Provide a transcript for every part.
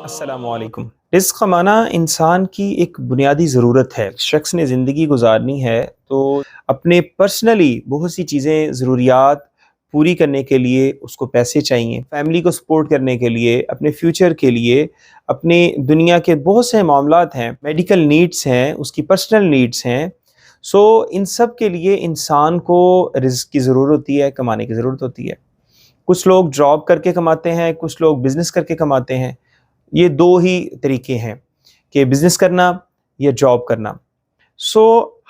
السلام علیکم۔ رزق کمانا انسان کی ایک بنیادی ضرورت ہے۔ شخص نے زندگی گزارنی ہے تو اپنے پرسنلی بہت سی چیزیں، ضروریات پوری کرنے کے لیے اس کو پیسے چاہیے، فیملی کو سپورٹ کرنے کے لیے، اپنے فیوچر کے لیے، اپنے دنیا کے بہت سے معاملات ہیں، میڈیکل نیڈس ہیں، اس کی پرسنل نیڈس ہیں۔ ان سب کے لیے انسان کو رزق کی ضرورت ہوتی ہے، کمانے کی ضرورت ہوتی ہے۔ کچھ لوگ جاب کر کے کماتے ہیں، کچھ لوگ بزنس کر کے کماتے ہیں۔ یہ دو ہی طریقے ہیں کہ بزنس کرنا یا جاب کرنا۔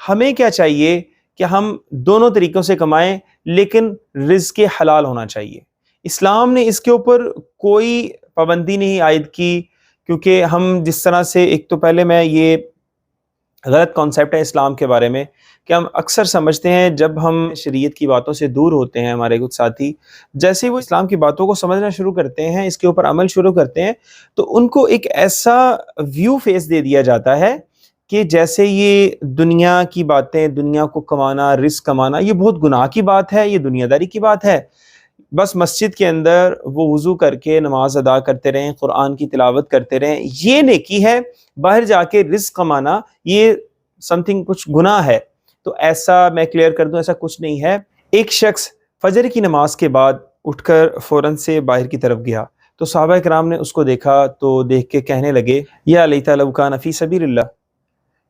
ہمیں کیا چاہیے کہ ہم دونوں طریقوں سے کمائیں، لیکن رزق حلال ہونا چاہیے۔ اسلام نے اس کے اوپر کوئی پابندی نہیں عائد کی، کیونکہ ہم جس طرح سے، ایک تو پہلے میں یہ غلط کانسیپٹ ہے اسلام کے بارے میں کہ ہم اکثر سمجھتے ہیں جب ہم شریعت کی باتوں سے دور ہوتے ہیں، ہمارے کچھ ساتھی جیسے وہ اسلام کی باتوں کو سمجھنا شروع کرتے ہیں، اس کے اوپر عمل شروع کرتے ہیں، تو ان کو ایک ایسا ویو فیس دے دیا جاتا ہے کہ جیسے یہ دنیا کی باتیں، دنیا کو کمانا، رزق کمانا، یہ بہت گناہ کی بات ہے، یہ دنیا داری کی بات ہے۔ بس مسجد کے اندر وہ وضو کر کے نماز ادا کرتے رہیں، قرآن کی تلاوت کرتے رہیں، یہ نیکی ہے۔ باہر جا کے رزق کمانا یہ کچھ گناہ ہے۔ تو ایسا میں کلیئر کر دوں، ایسا کچھ نہیں ہے۔ ایک شخص فجر کی نماز کے بعد اٹھ کر فوراً سے باہر کی طرف گیا، تو صحابہ کرام نے اس کو دیکھا تو دیکھ کے کہنے لگے، یا لیت لو کان فی سبیل اللہ،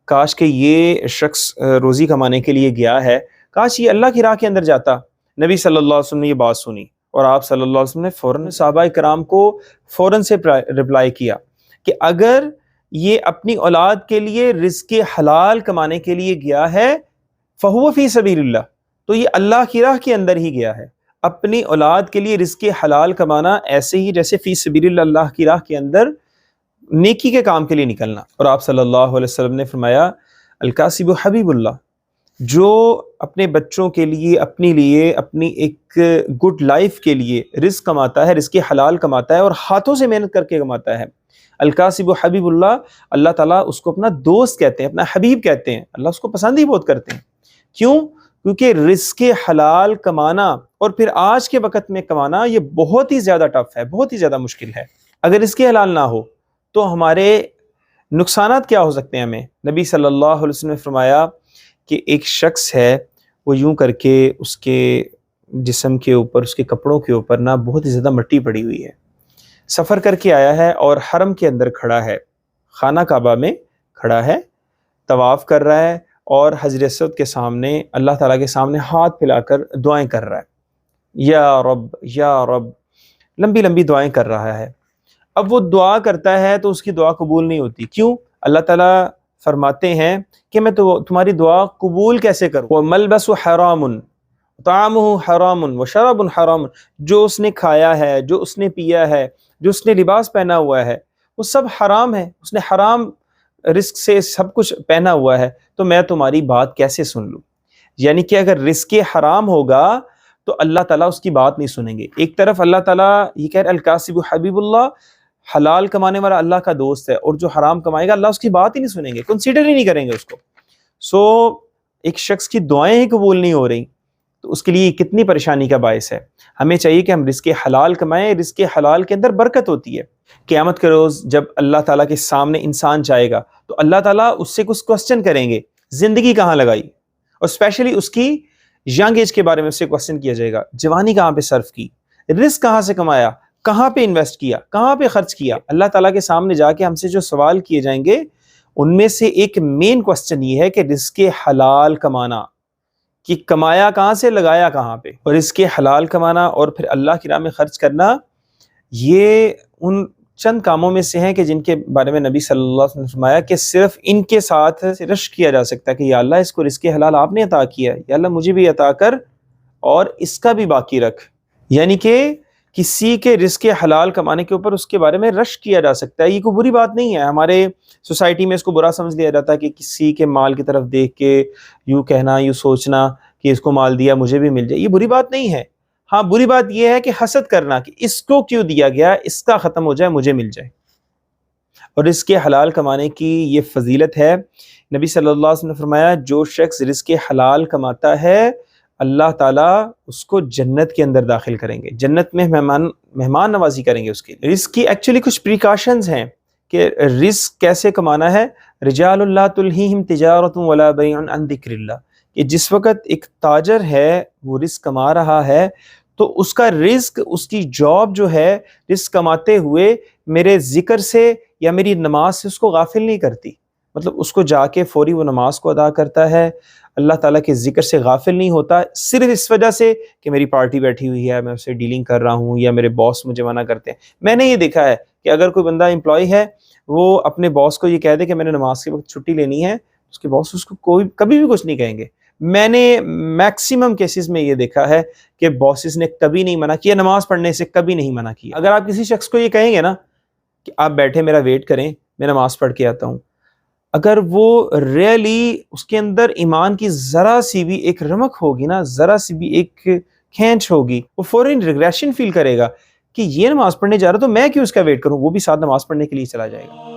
کاش کہ یہ شخص روزی کمانے کے لیے گیا ہے، کاش یہ اللہ کی راہ کے اندر جاتا۔ نبی صلی اللہ علیہ وسلم نے یہ بات سنی اور آپ صلی اللہ علیہ وسلم نے فوراً صحابہ کرام کو فوراً سے رپلائی کیا کہ اگر یہ اپنی اولاد کے لیے رزق حلال کمانے کے لیے گیا ہے فہو فی سبیل اللہ، تو یہ اللہ کی راہ کے اندر ہی گیا ہے۔ اپنی اولاد کے لیے رزق حلال کمانا ایسے ہی جیسے فی سبیل اللہ، اللہ کی راہ کے اندر نیکی کے کام کے لیے نکلنا۔ اور آپ صلی اللہ علیہ وسلم نے فرمایا، الکاسب حبیب اللہ، جو اپنے بچوں کے لیے، اپنی لیے، اپنی ایک گڈ لائف کے لیے رزق کماتا ہے، رزق حلال کماتا ہے اور ہاتھوں سے محنت کر کے کماتا ہے، الکاسب حبیب اللہ، اللہ تعالیٰ اس کو اپنا دوست کہتے ہیں، اپنا حبیب کہتے ہیں، اللہ اس کو پسند ہی بہت کرتے ہیں۔ کیوں؟ کیونکہ رزق حلال کمانا اور پھر آج کے وقت میں کمانا یہ بہت ہی زیادہ ٹف ہے، بہت ہی زیادہ مشکل ہے۔ اگر رزق حلال نہ ہو تو ہمارے نقصانات کیا ہو سکتے ہیں ہمیں؟ نبی صلی اللہ علیہ وسلم نے فرمایا کہ ایک شخص ہے، وہ یوں کر کے اس کے جسم کے اوپر، اس کے کپڑوں کے اوپر نا بہت ہی زیادہ مٹی پڑی ہوئی ہے، سفر کر کے آیا ہے اور حرم کے اندر کھڑا ہے، خانہ کعبہ میں کھڑا ہے، طواف کر رہا ہے اور حجر اسود کے سامنے، اللہ تعالیٰ کے سامنے ہاتھ پھیلا کر دعائیں کر رہا ہے، یا رب یا رب، لمبی لمبی دعائیں کر رہا ہے۔ اب وہ دعا کرتا ہے تو اس کی دعا قبول نہیں ہوتی۔ کیوں؟ اللہ تعالیٰ فرماتے ہیں کہ میں تو تمہاری دعا قبول کیسے کروں؟ وَمَلْبَسُ حَرَامٌ طَعَامُهُ حَرَامٌ وَشَرَابٌ حَرَامٌ، جو اس نے کھایا ہے، جو اس نے پیا ہے، جو اس نے لباس پہنا ہوا ہے، وہ سب حرام ہے، اس نے حرام رزق سے سب کچھ پہنا ہوا ہے، تو میں تمہاری بات کیسے سن لوں؟ یعنی کہ اگر رزق حرام ہوگا تو اللہ تعالیٰ اس کی بات نہیں سنیں گے۔ ایک طرف اللہ تعالیٰ یہ کہہ رہے الکاسب حبیب اللہ، حلال کمانے والا اللہ کا دوست ہے، اور جو حرام کمائے گا اللہ اس کی بات ہی نہیں سنیں گے، کنسیڈر ہی نہیں کریں گے اس کو۔ ایک شخص کی دعائیں ہی قبول نہیں ہو رہی تو اس کے لیے کتنی پریشانی کا باعث ہے۔ ہمیں چاہیے کہ ہم رزق حلال کمائیں، رزق حلال کے اندر برکت ہوتی ہے۔ قیامت کے روز جب اللہ تعالیٰ کے سامنے انسان جائے گا تو اللہ تعالیٰ اس سے کچھ کوسچن کریں گے، زندگی کہاں لگائی، اور اسپیشلی اس کی ینگ ایج کے بارے میں اس سے کوسچن کیا جائے گا، جوانی کہاں پہ صرف کی، رزق کہاں سے کمایا، کہاں پہ انویسٹ کیا، کہاں پہ خرچ کیا۔ اللہ تعالیٰ کے سامنے جا کے ہم سے جو سوال کیے جائیں گے ان میں سے ایک مین کوسچن یہ ہے کہ رزق حلال کمانا، کہ کمایا کہاں سے، لگایا کہاں پہ۔ اور رزق حلال کمانا اور پھر اللہ کی راہ میں خرچ کرنا، یہ ان چند کاموں میں سے ہیں کہ جن کے بارے میں نبی صلی اللہ علیہ وسلم نے فرمایا کہ صرف ان کے ساتھ رشک کیا جا سکتا ہے کہ یا اللہ اس کو رزق حلال آپ نے عطا کیا ہے، یا اللہ مجھے بھی عطا کر اور اس کا بھی باقی رکھ۔ یعنی کہ کسی کے رزق حلال کمانے کے اوپر اس کے بارے میں رشک کیا جا سکتا ہے، یہ کوئی بری بات نہیں ہے۔ ہمارے سوسائٹی میں اس کو برا سمجھ لیا جاتا ہے کہ کسی کے مال کی طرف دیکھ کے یوں کہنا، یوں سوچنا کہ اس کو مال دیا مجھے بھی مل جائے، یہ بری بات نہیں ہے۔ ہاں، بری بات یہ ہے کہ حسد کرنا کہ اس کو کیوں دیا گیا، اس کا ختم ہو جائے مجھے مل جائے۔ اور رزق حلال کمانے کی یہ فضیلت ہے۔ نبی صلی اللہ علیہ وسلم نے فرمایا جو شخص رزق حلال کماتا ہے اللہ تعالیٰ اس کو جنت کے اندر داخل کریں گے، جنت میں مہمان نوازی کریں گے اس کی۔ رزق کی ایکچولی کچھ پریکاشنز ہیں کہ رزق کیسے کمانا ہے۔ رجال اللہ تلہیہم تجارت ولا بیع عن ذکر اللہ، کہ جس وقت ایک تاجر ہے وہ رزق کما رہا ہے تو اس کا رزق، اس کی جاب جو ہے رزق کماتے ہوئے میرے ذکر سے یا میری نماز سے اس کو غافل نہیں کرتی، مطلب اس کو جا کے فوری وہ نماز کو ادا کرتا ہے، اللہ تعالیٰ کے ذکر سے غافل نہیں ہوتا، صرف اس وجہ سے کہ میری پارٹی بیٹھی ہوئی ہے، میں اسے ڈیلنگ کر رہا ہوں یا میرے باس مجھے منع کرتے ہیں۔ میں نے یہ دیکھا ہے کہ اگر کوئی بندہ امپلائی ہے وہ اپنے باس کو یہ کہہ دے کہ میں نے نماز کے وقت چھٹی لینی ہے، اس کے باس اس کو کبھی بھی کچھ نہیں کہیں گے۔ میں نے میکسیمم کیسز میں یہ دیکھا ہے کہ باسز نے کبھی نہیں منع کیا، نماز پڑھنے سے کبھی نہیں منع کیا۔ اگر آپ کسی شخص کو یہ کہیں گے نا کہ آپ بیٹھے میرا ویٹ کریں، میں نماز پڑھ کے آتا ہوں، اگر وہ ریئلی اس کے اندر ایمان کی ذرا سی بھی ایک رمق ہوگی نا، ذرا سی بھی ایک کھینچ ہوگی، وہ فوراً ریگریشن فیل کرے گا کہ یہ نماز پڑھنے جا رہا تو میں کیوں اس کا ویٹ کروں، وہ بھی ساتھ نماز پڑھنے کے لیے چلا جائے گا۔